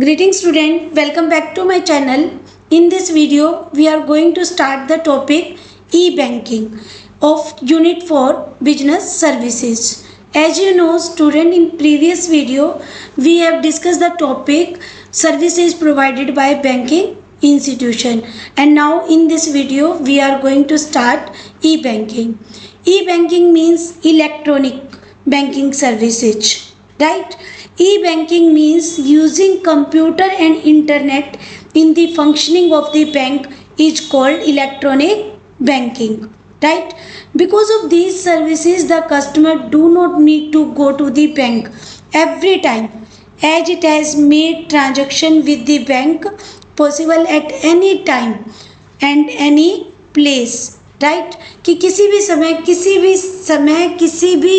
Greetings student, welcome back to my channel. In this video, we are going to start the topic e-banking of Unit 4 Business Services. As you know student, in previous video, we have discussed the topic services provided by banking institution, and now in this video, we are going to start e-banking. E-banking means electronic banking services, right? E-banking means using computer and internet in the functioning of the bank is called electronic banking, right? Because of these services, the customer do not need to go to the bank every time, as it has made transaction with the bank possible at any time and any place, right कि किसी भी समय किसी भी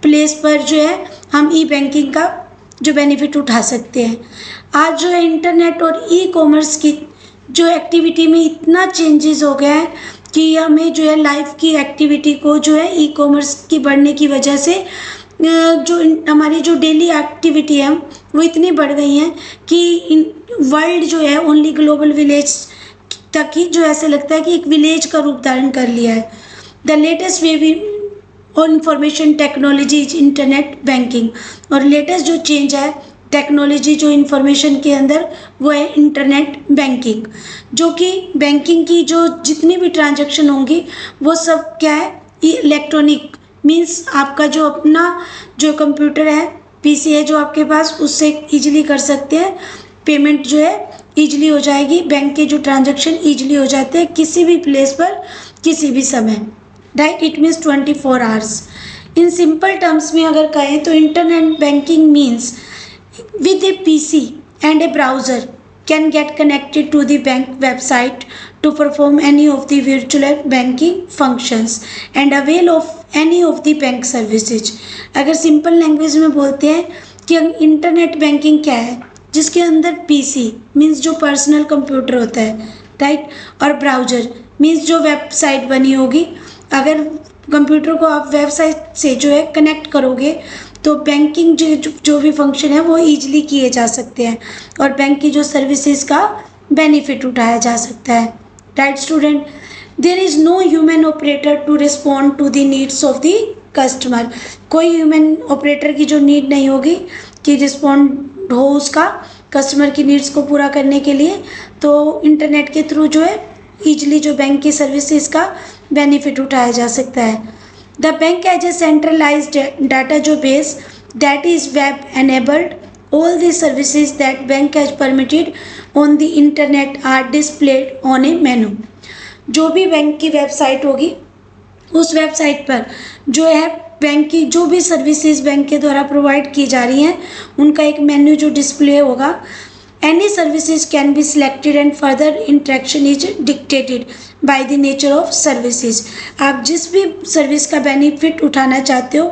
place पर जो है हम ई बैंकिंग का जो बेनिफिट उठा सकते हैं। आज जो है इंटरनेट और ई कॉमर्स की जो एक्टिविटी में इतना चेंजेस हो गया है कि हमें जो है लाइफ की एक्टिविटी को जो है ई कॉमर्स की बढ़ने की वजह से जो हमारी जो डेली एक्टिविटी है वो इतनी बढ़ गई हैं कि वर्ल्ड जो है ओनली ग्लोबल विलेज तक ही जो ऐसे लगता है कि एक विलेज का रूप धारण कर लिया है। द लेटेस्ट वे और information technology is internet banking, और लेटेस्ट जो चेंज है टेक्नोलॉजी जो इंफॉर्मेशन के अंदर वो है इंटरनेट बैंकिंग, जो कि बैंकिंग की जो जितनी भी ट्रांजैक्शन होंगी वो सब क्या है इलेक्ट्रॉनिक, मीन्स आपका जो अपना जो कंप्यूटर है पीसी है जो आपके पास उससे इजीली कर सकते हैं। पेमेंट जो है ईजिली हो जाएगी, बैंक के जो ट्रांजैक्शन ईजिली हो जाते हैं किसी भी प्लेस पर किसी भी समय, right? It means 24 hours. In simple terms में अगर कहें तो internet banking means with A PC and A browser can get connected to the bank website to perform any of the virtual banking functions and avail of any of the bank services। अगर simple language में बोलते हैं कि internet banking क्या है, जिसके अंदर PC means जो पर्सनल कंप्यूटर होता है, राइट, और ब्राउज़र मीन्स जो वेबसाइट बनी होगी। अगर कंप्यूटर को आप वेबसाइट से जो है कनेक्ट करोगे तो बैंकिंग जो भी फंक्शन है वो ईजिली किए जा सकते हैं और बैंक की जो सर्विसेज का बेनिफिट उठाया जा सकता है, right student? There is no human operator to respond to the needs of the customer. कोई ह्यूमन ऑपरेटर की जो नीड नहीं होगी कि रिस्पॉन्ड हो उसका कस्टमर की नीड्स को पूरा करने के लिए, तो इंटरनेट के थ्रू जो है ईजिली जो बैंक की सर्विसेज का बेनिफिट उठाया जा सकता है। The bank as a centralized database that is web enabled. All the services that bank has permitted on the internet are displayed on a menu। जो भी बैंक की वेबसाइट होगी उस वेबसाइट पर जो है बैंक की जो भी सर्विसेज बैंक के द्वारा प्रोवाइड की जा रही हैं उनका एक मेन्यू जो डिस्प्ले होगा। Any services can be selected and further interaction is dictated by the nature of services। आप जिस भी सर्विस का बेनिफिट उठाना चाहते हो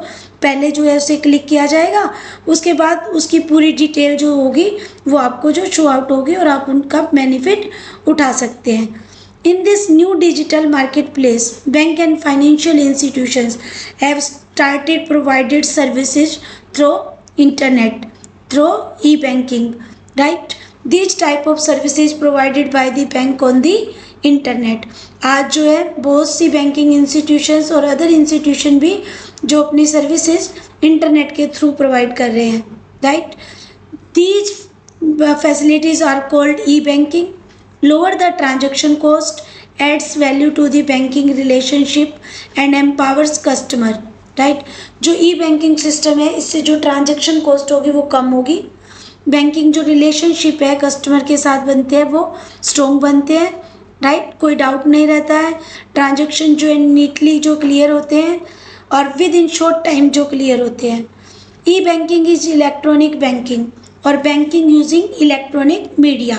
पहले जो है उसे क्लिक किया जाएगा, उसके बाद उसकी पूरी डिटेल जो होगी वो आपको जो शो आउट होगी और आप उनका बेनिफिट उठा सकते हैं। In this new digital marketplace, bank and financial institutions have started provided services through internet, through e-banking, right? These type of services provided by the bank on the internet। आज जो है बहुत सी बैंकिंग इंस्टीट्यूशंस और other institution भी जो अपनी services internet के through provide कर रहे हैं, right? These facilities are called e-banking, lower the transaction cost, adds value to the banking relationship and empowers customer, right? जो ई बैंकिंग सिस्टम है इससे जो ट्रांजैक्शन कॉस्ट होगी वो कम होगी, बैंकिंग जो रिलेशनशिप है कस्टमर के साथ बनते हैं वो स्ट्रॉन्ग बनते हैं, राइट? कोई डाउट नहीं रहता है, ट्रांजैक्शन जो है नीटली जो क्लियर होते हैं और विद इन शॉर्ट टाइम जो क्लियर होते हैं। E banking is electronic banking और banking using electronic media.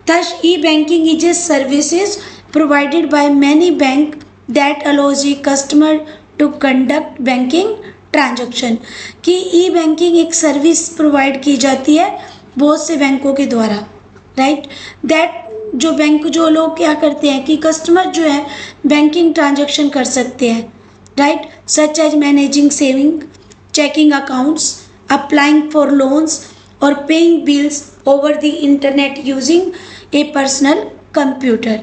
Thus e banking is a services provided by many bank that allows a customer to conduct banking transaction. कि e banking एक service provide की जाती है बहुत से बैंकों के द्वारा, राइट? दैट जो बैंक जो लोग क्या करते हैं कि कस्टमर जो है बैंकिंग ट्रांजैक्शन कर सकते हैं, right? Such as managing saving, checking accounts, applying for loans और paying bills over the internet using a personal computer.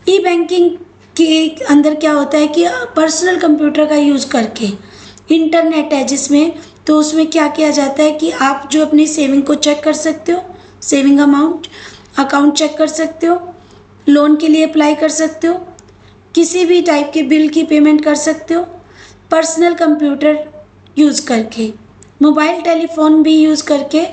E banking के अंदर क्या होता है कि पर्सनल कंप्यूटर का यूज़ करके इंटरनेट है जिसमें, तो उसमें क्या किया जाता है कि आप जो अपनी सेविंग को चेक कर सकते हो, सेविंग अकाउंट चेक कर सकते हो, लोन के लिए अप्लाई कर सकते हो, किसी भी टाइप के बिल की पेमेंट कर सकते हो पर्सनल कंप्यूटर यूज़ करके, मोबाइल टेलीफोन भी यूज़ करके,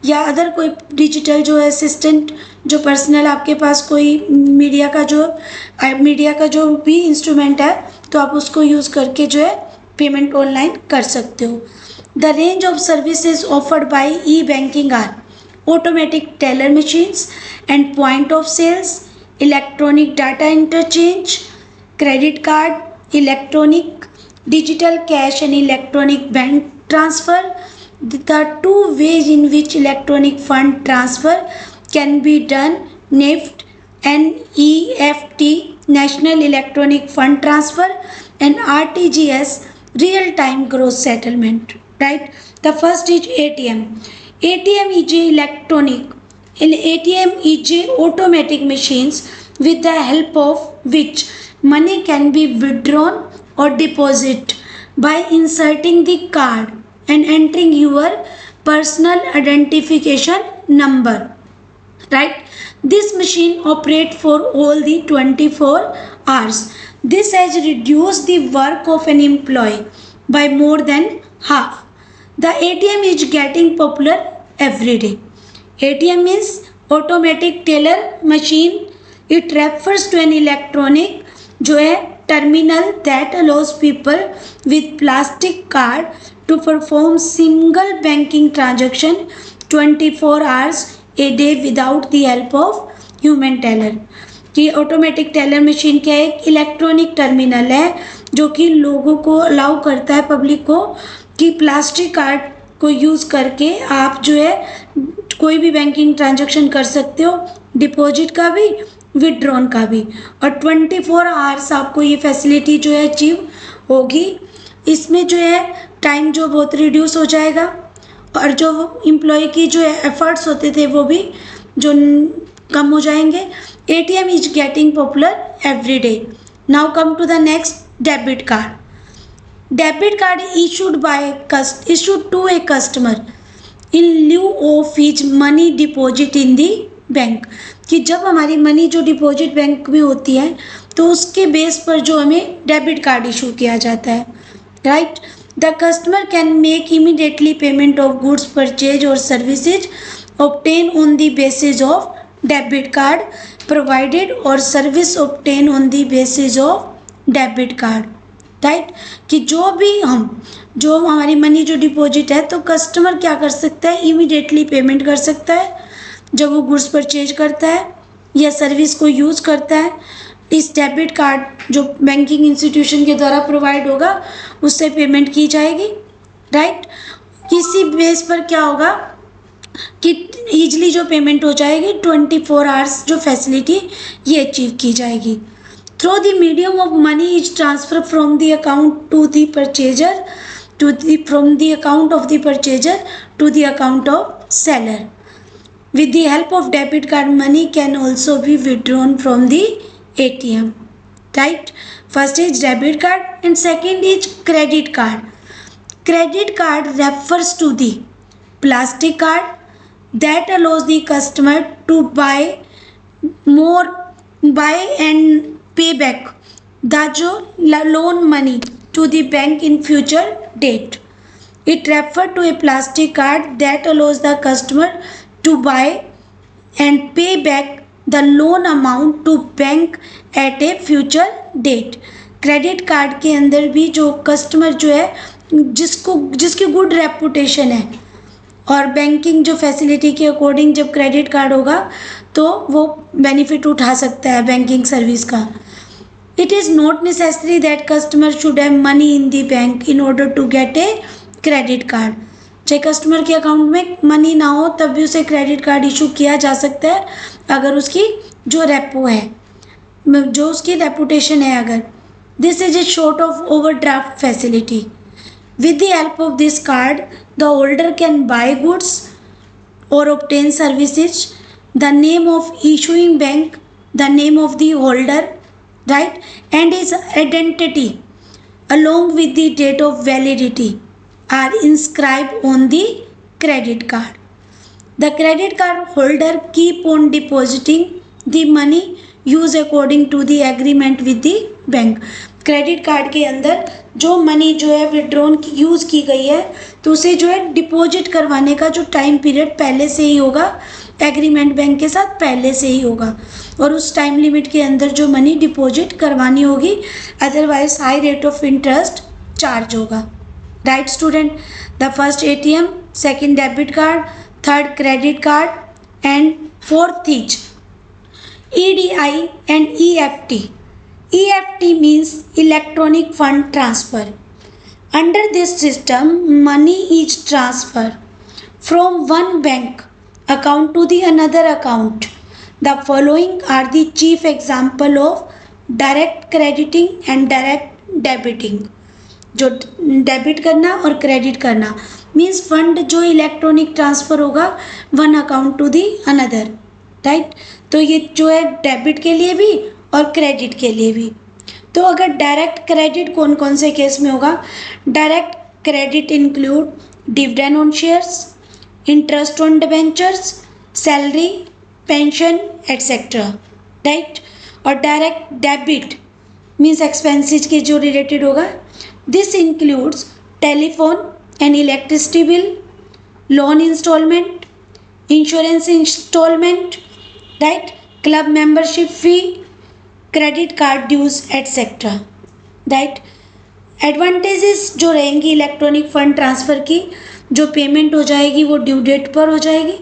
या अदर कोई डिजिटल जो असिस्टेंट जो पर्सनल आपके पास कोई मीडिया का जो भी इंस्ट्रूमेंट है तो आप उसको यूज़ करके जो है पेमेंट ऑनलाइन कर सकते हो. The range of services offered by e banking are automatic teller machines and point of sales, electronic data interchange, credit card, electronic digital cash and electronic bank transfer. The two ways in which electronic fund transfer can be done: NEFT and EFT, National Electronic Fund Transfer, and RTGS, real time gross settlement. Right? The first is ATM. ATM is electronic. ATM is automatic machines with the help of which money can be withdrawn or deposit by inserting the card and entering your personal identification number. Right? This machine operates for all the 24 hours. This has reduced the work of an employee by more than half. The ATM is getting popular every day. ATM is automatic teller machine. It refers to an electronic जो है terminal that allows people with plastic card to perform single banking transaction 24 hours a day without the help of human teller. कि automatic teller machine क्या है? एक electronic terminal है जो कि लोगों को अलाउ करता है, पब्लिक को, कि प्लास्टिक कार्ड को यूज़ करके आप जो है कोई भी बैंकिंग ट्रांजैक्शन कर सकते हो, डिपॉजिट का भी, विड्रॉन का भी, और 24 आवर्स आपको ये फैसिलिटी जो है अचीव होगी. इसमें जो है टाइम जो बहुत रिड्यूस हो जाएगा और जो एम्प्लॉय की जो एफर्ट्स होते थे वो भी जो कम हो जाएंगे. ATM is getting popular every day. Now come to the next, debit card. Debit card issued to a customer in lieu of his money deposit in the bank. कि जब हमारी मनी जो डिपॉजिट बैंक में होती है तो उसके base पर जो हमें डेबिट कार्ड इशू किया जाता है. Right? The customer can make immediately payment of goods purchase और services obtain on the basis of debit card provided और service obtain on the basis of debit card. Right? कि जो हमारी money जो deposit है तो कस्टमर क्या कर सकता है? इमीडिएटली पेमेंट कर सकता है जब वो गुड्स परचेज करता है या सर्विस को यूज़ करता है. इस डेबिट कार्ड जो बैंकिंग इंस्टीट्यूशन के द्वारा प्रोवाइड होगा उससे पेमेंट की जाएगी. राइट? इसी बेस पर क्या होगा कि ईजिली जो पेमेंट हो जाएगी, 24 आवर्स जो फैसिलिटी ये अचीव की जाएगी. Through the medium of money is transfer from the account to the purchaser from the account of the purchaser to the account of seller. With the help of debit card, money can also be withdrawn from the ATM. Right? First is debit card and second is credit card. Credit card refers to the plastic card that allows the customer to buy and pay back the loan money to the bank in future date. It refers to a plastic card that allows the customer to buy and pay back the loan amount to bank at a future date. Credit card के अंदर भी जो customer जो है जिसकी good reputation है और banking जो फैसिलिटी के अकॉर्डिंग जब क्रेडिट कार्ड होगा तो वो बेनिफिट उठा सकता है बैंकिंग सर्विस का. It is not necessary that customer should have money in the bank in order to get a credit card. चाहे कस्टमर के अकाउंट में मनी ना हो तब भी उसे क्रेडिट कार्ड इशू किया जा सकता है अगर उसकी जो रेपो है, जो उसकी रेपुटेशन है अगर. This is a short of overdraft facility. With the help of this card the holder can buy goods or obtain services, the name of issuing bank, the name of the holder, right, and his identity along with the date of validity are inscribed on the credit card. The credit card holder keep on depositing the money used according to the agreement with the bank. Credit card के अंदर जो money जो है withdrawn use की गई है तो उसे जो है डिपॉजिट करवाने का जो टाइम पीरियड पहले से ही होगा, एग्रीमेंट बैंक के साथ पहले से ही होगा और उस टाइम लिमिट के अंदर जो मनी डिपॉजिट करवानी होगी, otherwise high rate of interest charge होगा. Right student, the first ATM, second debit card, third credit card and fourth is EDI and EFT. EFT means electronic fund transfer. Under this system, money is transferred from one bank account to the another account. The following are the chief example of direct crediting and direct debiting. जो debit करना और credit करना means fund जो electronic transfer होगा one account to the another, right. तो ये जो है डेबिट के लिए भी और क्रेडिट के लिए भी. तो अगर डायरेक्ट क्रेडिट कौन कौन से केस में होगा, direct credit include dividend on shares, interest on debentures, salary, pension etcetera, right. और डायरेक्ट डेबिट मीन्स एक्सपेंसेस के जो रिलेटेड होगा. This includes telephone and electricity bill, loan installment, insurance installment, right, club membership fee, credit card dues etcetera, right. Advantages जो रहेंगी electronic fund transfer की, जो payment हो जाएगी वो ड्यू डेट पर हो जाएगी.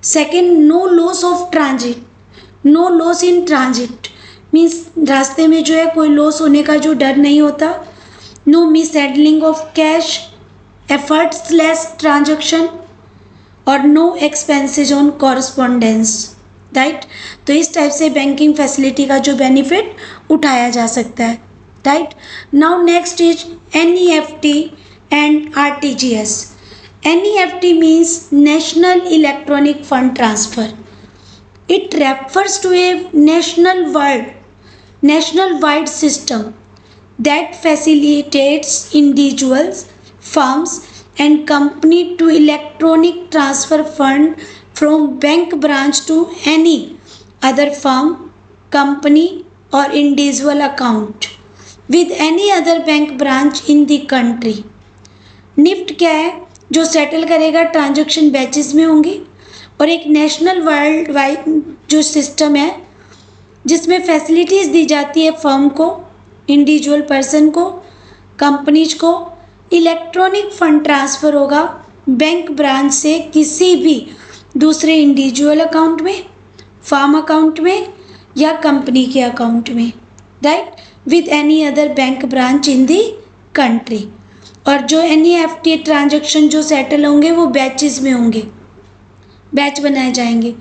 Second, no loss of transit, no loss in transit means रास्ते में जो है कोई लॉस होने का जो डर नहीं होता. No mishandling of cash, effortless transaction और no expenses on correspondence, right. तो इस टाइप से बैंकिंग फैसिलिटी का जो बेनिफिट उठाया जा सकता है, right. Now next is NEFT and RTGS. NEFT means National Electronic Fund Transfer. It refers to a national-wide system that facilitates individuals, firms, and companies to electronic transfer fund from bank branch to any other firm, company, or individual account with any other bank branch in the country. NEFT क्या है, जो settle करेगा transaction batches में होंगी और एक national world wide जो system है जिसमें फैसिलिटीज़ दी जाती है फर्म को, इंडिविजुअल पर्सन को, कंपनीज को. इलेक्ट्रॉनिक फंड ट्रांसफ़र होगा बैंक ब्रांच से किसी भी दूसरे इंडिविजुअल अकाउंट में, फर्म अकाउंट में या कंपनी के अकाउंट में, right, with any other bank branch in the country. और जो NEFT ट्रांजैक्शन जो सेटल होंगे वो बैचेस में होंगे, बैच बनाए जाएंगे.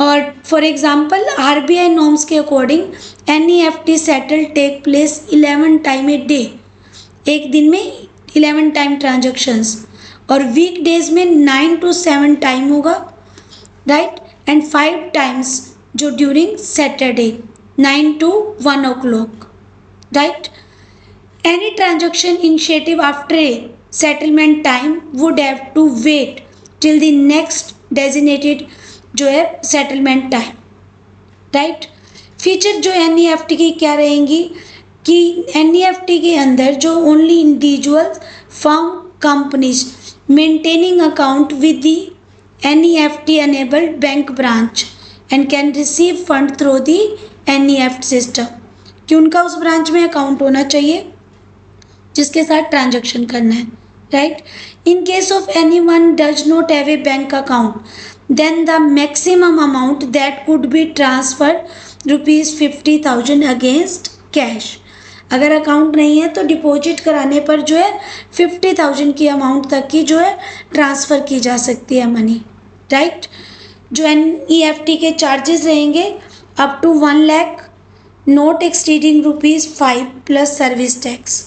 और फॉर एग्जांपल RBI नॉर्म्स के according NEFT settle take place 11 time a day, एक दिन में 11 टाइम ट्रांजैक्शंस, और वीक डेज में 9 to 7 टाइम होगा, राइट, एंड 5 टाइम्स जो during Saturday 9 to 1 o'clock, right. Any transaction initiative after a settlement time would have to wait till the next designated जो है settlement time, right. Feature जो NEFT की क्या रहेंगी कि NEFT के अंदर जो only individual firm companies maintaining account with the NEFT enabled bank branch and can receive fund through the NEFT system, कि उनका उस ब्रांच में अकाउंट होना चाहिए जिसके साथ ट्रांजैक्शन करना है, right. In case of anyone does not have a bank account, then the maximum amount that could be transferred ₹50,000 against cash. अगर अकाउंट नहीं है तो डिपॉजिट कराने पर जो है 50,000 की अमाउंट तक की जो है ट्रांसफ़र की जा सकती है मनी, राइट. जो NEFT के चार्जेस रहेंगे up to 1 lakh, not exceeding ₹5 plus service tax,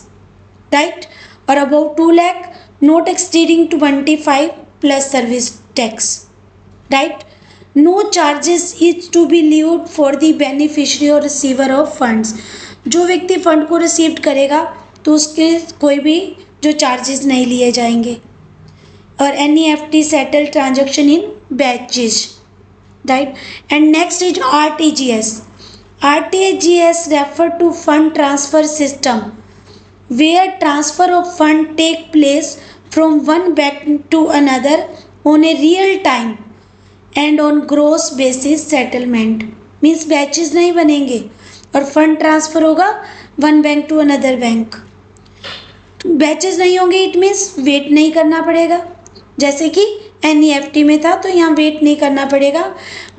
right, और above 2 lakh, not exceeding 25 plus service tax, right? No charges is to be levied for the beneficiary or receiver of funds. जो व्यक्ति fund को receive करेगा तो उसके कोई भी जो चार्जेस नहीं लिए जाएंगे. और NEFT settle transaction in batches, right? And next is RTGS. RTGS refer to fund transfer system where transfer of fund take place from one bank to another on a real time and on gross basis settlement. Means batches नहीं बनेंगे और fund transfer होगा one bank to another bank. Batches नहीं होंगे it means wait नहीं करना पड़ेगा, जैसे कि NEFT में था तो यहाँ वेट नहीं करना पड़ेगा.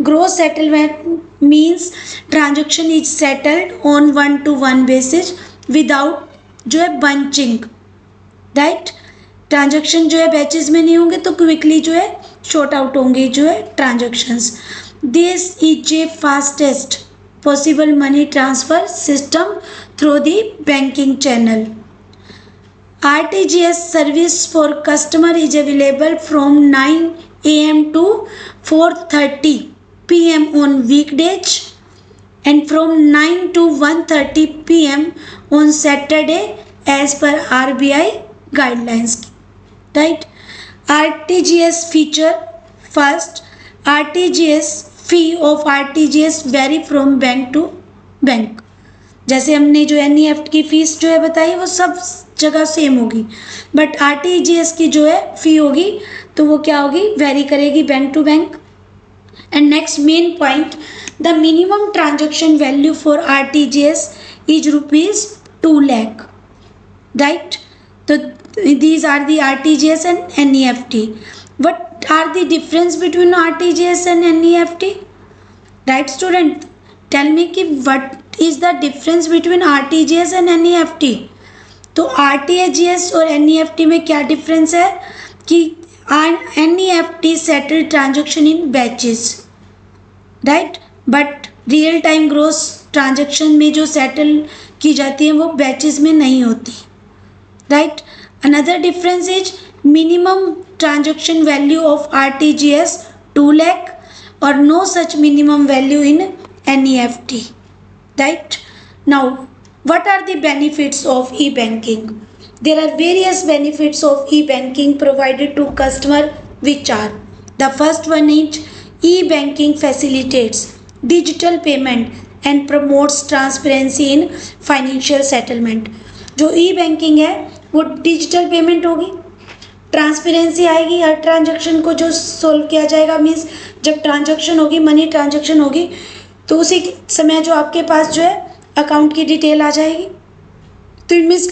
Gross settlement means transaction is settled on one to one basis without जो है बंचिंग, राइट? ट्रांजेक्शन जो है बैचेस में नहीं होंगे तो क्विकली जो है शॉर्ट आउट होंगे जो है transactions. This is a fastest possible money transfer system through the banking channel. RTGS service for customer is available from 9 AM to 4:30 PM on weekdays and from 9 to 1:30 PM on Saturday as per RBI guidelines, right? RTGS feature. First, RTGS fee of RTGS vary from bank to bank. जैसे हमने जो NEFT की fees जो है बताई वो सब जगह सेम होगी, बट RTGS की जो है फी होगी तो वो क्या होगी, वेरी करेगी bank to bank. And next main point, the minimum transaction value for RTGS is ₹2 lakh, right? तो these are the RTGS and NEFT. What are the difference between RTGS and NEFT, right student? Tell me कि what is the difference between RTGS and NEFT. तो RTGS और NEFT में क्या difference है कि NEFT settle transaction in batches, right? But real time gross transaction में जो settle की जाती है वो बैचेस में नहीं होती, right? Another difference is minimum transaction value of RTGS 2 lakh और no such minimum value in NEFT, right? Now, what are the benefits of e-banking? There are various benefits of e-banking provided to customer, which are: the first one is e-banking facilitates digital payment and promotes transparency in financial settlement. जो e-banking है वो digital payment होगी, transparency आएगी, हर transaction को जो solve किया जाएगा. Means जब ट्रांजेक्शन होगी, मनी ट्रांजेक्शन होगी तो उसी समय जो आपके पास जो है अकाउंट की डिटेल आ जाएगी, तो इट मीन्स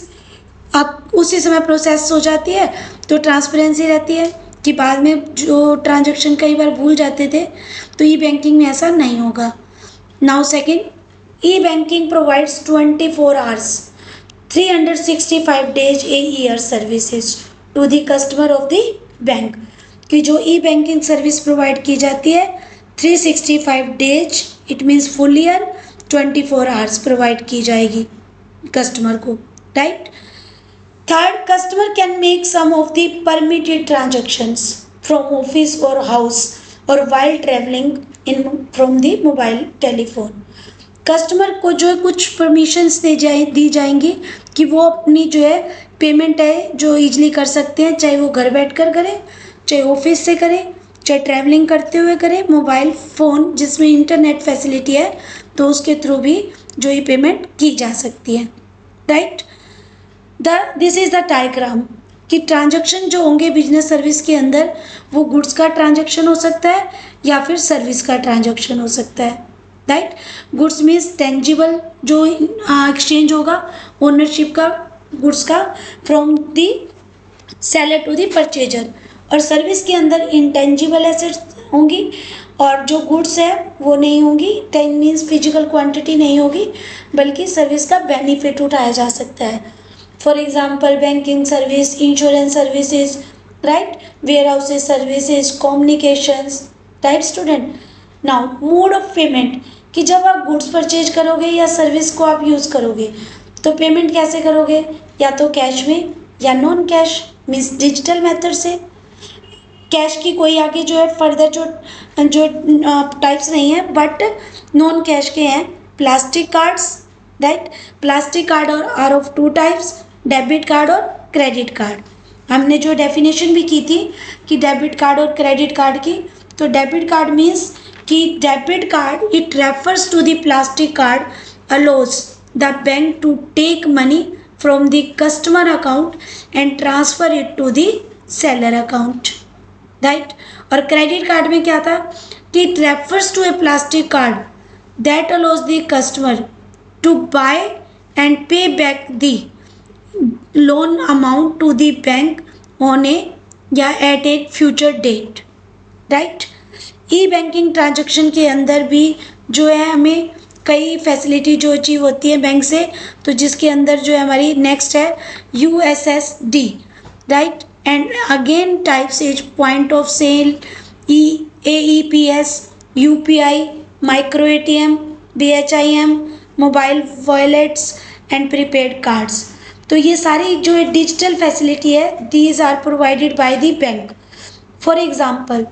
आप उसी समय प्रोसेस हो जाती है. तो ट्रांसपेरेंसी रहती है कि बाद में जो ट्रांजेक्शन कई बार भूल जाते थे, तो ई बैंकिंग में ऐसा नहीं होगा. Now second, e banking provides 24 hours 365 days a year services to the customer of the bank. कि जो ई बैंकिंग सर्विस प्रोवाइड की जाती है 365 days, it means full year 24 hours provide की जाएगी कस्टमर को, right? Third, customer can make some of the permitted transactions from office और house और while travelling in from the mobile telephone. Customer को जो है कुछ परमिशंस दी जाएंगी कि वो अपनी जो है पेमेंट है जो ईजिली कर सकते हैं, चाहे वो घर बैठ कर करें, चाहे ऑफिस से करें, चाहे ट्रैवलिंग करते हुए करें. मोबाइल फ़ोन जिसमें इंटरनेट फैसिलिटी है तो उसके थ्रू भी जो ये पेमेंट की जा सकती है, right? This is the diagram कि ट्रांजैक्शन जो होंगे बिजनेस सर्विस के अंदर वो गुड्स का ट्रांजैक्शन हो सकता है या फिर सर्विस का ट्रांजैक्शन हो सकता है, राइट? गुड्स मीन्स टेंजिबल जो एक्सचेंज होगा ओनरशिप का गुड्स का from the seller to the purchaser, और सर्विस के अंदर इंटेंजिबल एसेट्स होंगी और जो गुड्स है वो नहीं होंगी. टेन मीन्स फिजिकल क्वांटिटी नहीं होगी बल्कि सर्विस का बेनिफिट उठाया जा सकता है. For example banking service, insurance services, right? Warehouses services, communications, right student? Now mode of payment कि जब आप गुड्स परचेज करोगे या सर्विस को आप यूज़ करोगे तो पेमेंट कैसे करोगे, या तो कैश में या non cash means digital method से. कैश की कोई आगे जो है फर्दर जो जो टाइप्स नहीं है, बट नॉन कैश के हैं plastic cards, right. Plastic card और are of two types, debit card और क्रेडिट कार्ड। हमने जो डेफिनेशन भी की थी कि डेबिट कार्ड और क्रेडिट कार्ड की, तो डेबिट कार्ड मीन्स कि debit card it refers to the plastic card allows the bank to take money from the customer account and transfer it to the seller account, right. और credit card में क्या था कि it refers to a plastic card that allows the customer to buy and pay back the loan amount to the bank on a या at a future date, right. E banking transaction के अंदर भी जो है हमें कई facility जो achieve होती है बैंक से, तो जिसके अंदर जो है हमारी नेक्स्ट है USSD, right. And again types is point of sale, AEPS, UPI, micro ATM, BHIM, mobile wallets and prepaid cards. तो ये सारी जो है डिजिटल फैसिलिटी है, these are provided by the bank. For example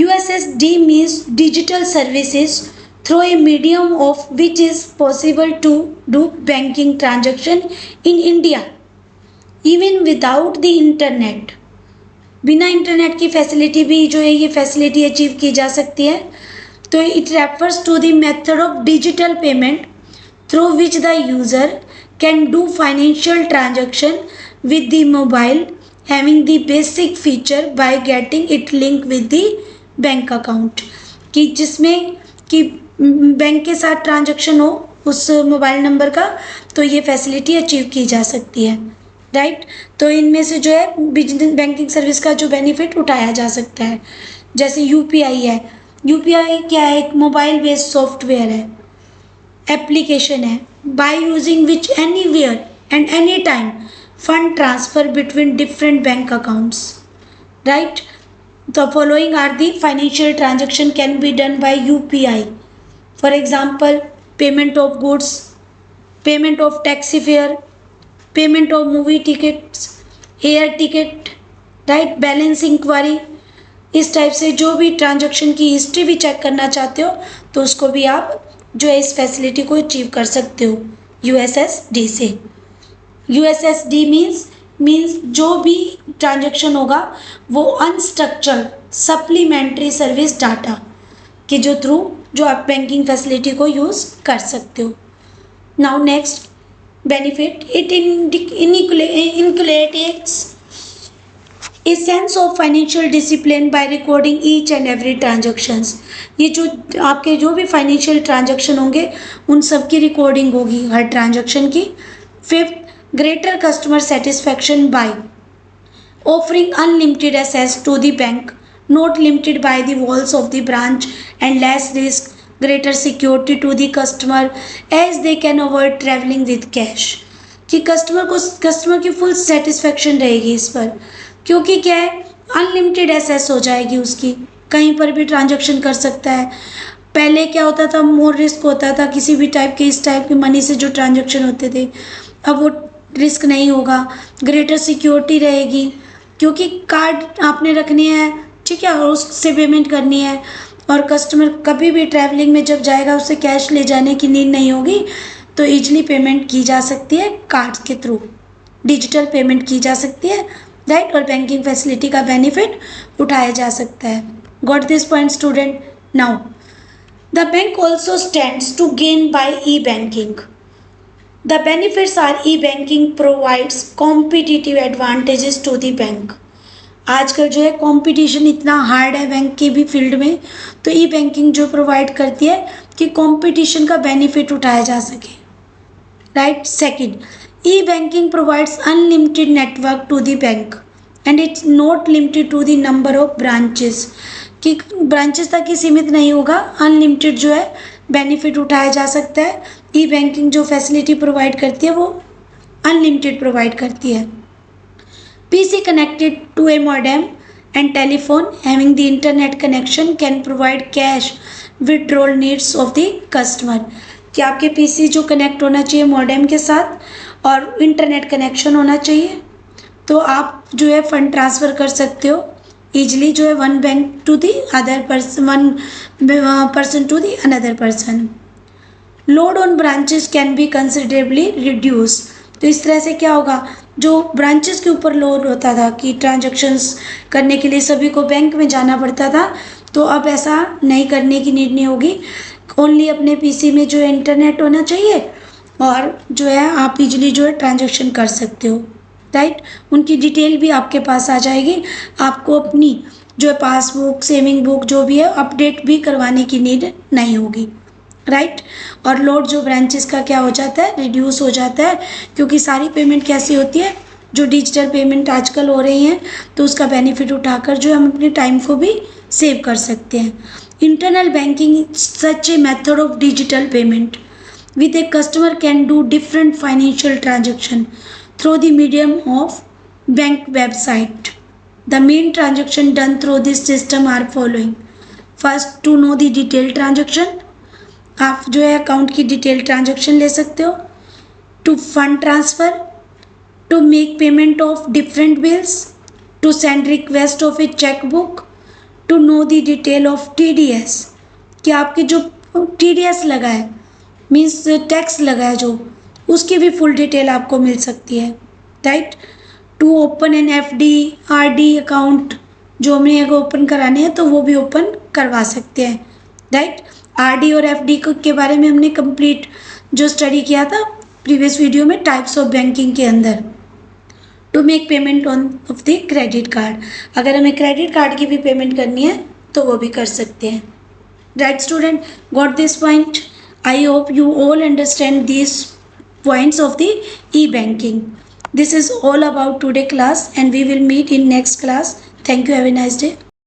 USSD means digital services through a medium of which is possible to do banking transaction in India even without the internet। बिना internet की facility भी जो है ये facility achieve की जा सकती है। तो it refers to the method of digital payment through which the user can do financial transaction with the mobile having the basic feature by getting it link with the bank account, कि जिसमें कि bank के साथ transaction हो उस mobile number का, तो ये फैसिलिटी अचीव की जा सकती है, राइट। तो इनमें से जो है बिजनेस बैंकिंग सर्विस का जो बेनिफिट उठाया जा सकता है, जैसे UPI है। UPI क्या है? एक मोबाइल बेस्ड सॉफ्टवेयर है, एप्लीकेशन है, by using which anywhere and any time fund transfer between different bank accounts, right. The following are the financial transaction can be done by UPI. For example, payment of goods, payment of taxi fare, payment of movie tickets, air ticket, right, balance inquiry। इस type से जो भी transaction की history भी check करना चाहते हो तो उसको भी आप जो है इस फैसिलिटी को अचीव कर सकते हो USSD से। USSD मीन्स जो भी ट्रांजैक्शन होगा वो अनस्ट्रक्चर्ड सप्लीमेंट्री सर्विस डाटा के जो थ्रू जो आप बैंकिंग फैसिलिटी को यूज़ कर सकते हो। Now next benefit, it inculcates a sense of financial discipline by recording each and every transactions. ये जो आपके जो भी फाइनेंशियल ट्रांजेक्शन होंगे उन सब की रिकॉर्डिंग होगी हर ट्रांजेक्शन की। Fifth, greater customer satisfaction by offering unlimited access to the bank, not limited by the walls of the branch, and less risk, greater security to the customer as they can avoid traveling with cash। कि customer की full satisfaction रहेगी इस पर, क्योंकि क्या है unlimited access हो जाएगी उसकी, कहीं पर भी ट्रांजैक्शन कर सकता है। पहले क्या होता था, मोर रिस्क होता था किसी भी टाइप के इस टाइप के मनी से जो ट्रांजैक्शन होते थे, अब वो रिस्क नहीं होगा, ग्रेटर सिक्योरिटी रहेगी क्योंकि कार्ड आपने रखनी है, ठीक है, और उससे पेमेंट करनी है, और कस्टमर कभी भी ट्रैवलिंग में जब जाएगा उससे कैश ले जाने की नीड नहीं होगी, तो ईजिली पेमेंट की जा सकती है कार्ड्स के थ्रू, डिजिटल पेमेंट की जा सकती है, राइट। और बैंकिंग फैसिलिटी का बेनिफिट उठाया जा सकता है। Got this point student? Now the bank also stands to gain by e banking. The benefits are e-banking provides competitive advantages to the bank। आजकल जो है कंपटीशन इतना हार्ड है बैंक के भी फील्ड में, तो ई बैंकिंग जो प्रोवाइड करती है कि कंपटीशन का बेनिफिट उठाया जा सके, right. Second, e banking provides unlimited network to the bank and it's not limited to the number of branches, कि ब्रांचेस तक ही सीमित नहीं होगा, अनलिमिटेड जो है बेनिफिट उठाया जा सकता है। ई बैंकिंग जो फैसिलिटी प्रोवाइड करती है वो अनलिमिटेड प्रोवाइड करती है। PC connected to a modem and telephone having the internet connection can provide cash withdrawal needs of the customer। कि आपके PC जो कनेक्ट होना चाहिए मॉडेम के साथ और इंटरनेट कनेक्शन होना चाहिए, तो आप जो है फंड ट्रांसफ़र कर सकते हो ईजिली, जो है one bank to the other person, one person to the another person. Load on branches can be considerably reduce. तो इस तरह से क्या होगा, जो ब्रांचेस के ऊपर लोड होता था कि ट्रांजैक्शंस करने के लिए सभी को बैंक में जाना पड़ता था, तो अब ऐसा नहीं करने की नीड नहीं होगी। ओनली अपने पीसी में जो है इंटरनेट होना चाहिए और जो है आप इजीली जो है ट्रांजैक्शन कर सकते हो, राइट। उनकी डिटेल भी आपके पास आ जाएगी, आपको अपनी जो है पासबुक, सेविंग बुक जो भी है अपडेट भी करवाने की नीड नहीं होगी, राइट। और लोड जो ब्रांचेस का क्या हो जाता है, रिड्यूस हो जाता है, क्योंकि सारी पेमेंट कैसी होती है, जो डिजिटल पेमेंट आजकल हो रही हैं, तो उसका बेनिफिट उठाकर जो हम अपने टाइम को भी सेव कर सकते हैं। Internal banking such a method of digital payment with a customer can do different financial transaction through the medium of bank website. The main transaction done through this system are following. First, to know the detailed transaction, आप जो है account की detail transaction ले सकते हो। To fund transfer, to make payment of different bills, to send request of a cheque book, to know the detail of TDS, कि आपके जो TDS लगा है मीन्स टैक्स लगा है जो, उसकी भी फुल डिटेल आपको मिल सकती है, right. To open an FD RD account, जो हमें अगर ओपन कराने हैं तो वो भी ओपन करवा सकते हैं, राइट। RD और FD के बारे में हमने कंप्लीट जो स्टडी किया था प्रीवियस वीडियो में टाइप्स ऑफ बैंकिंग के अंदर। To make payment on of the credit card, अगर हमें क्रेडिट कार्ड की भी पेमेंट करनी है तो वो भी कर सकते हैं, right student. Got this point? I hope you all understand these points of the e-banking. This is all about today class and we will meet in next class. Thank you. Have a nice day.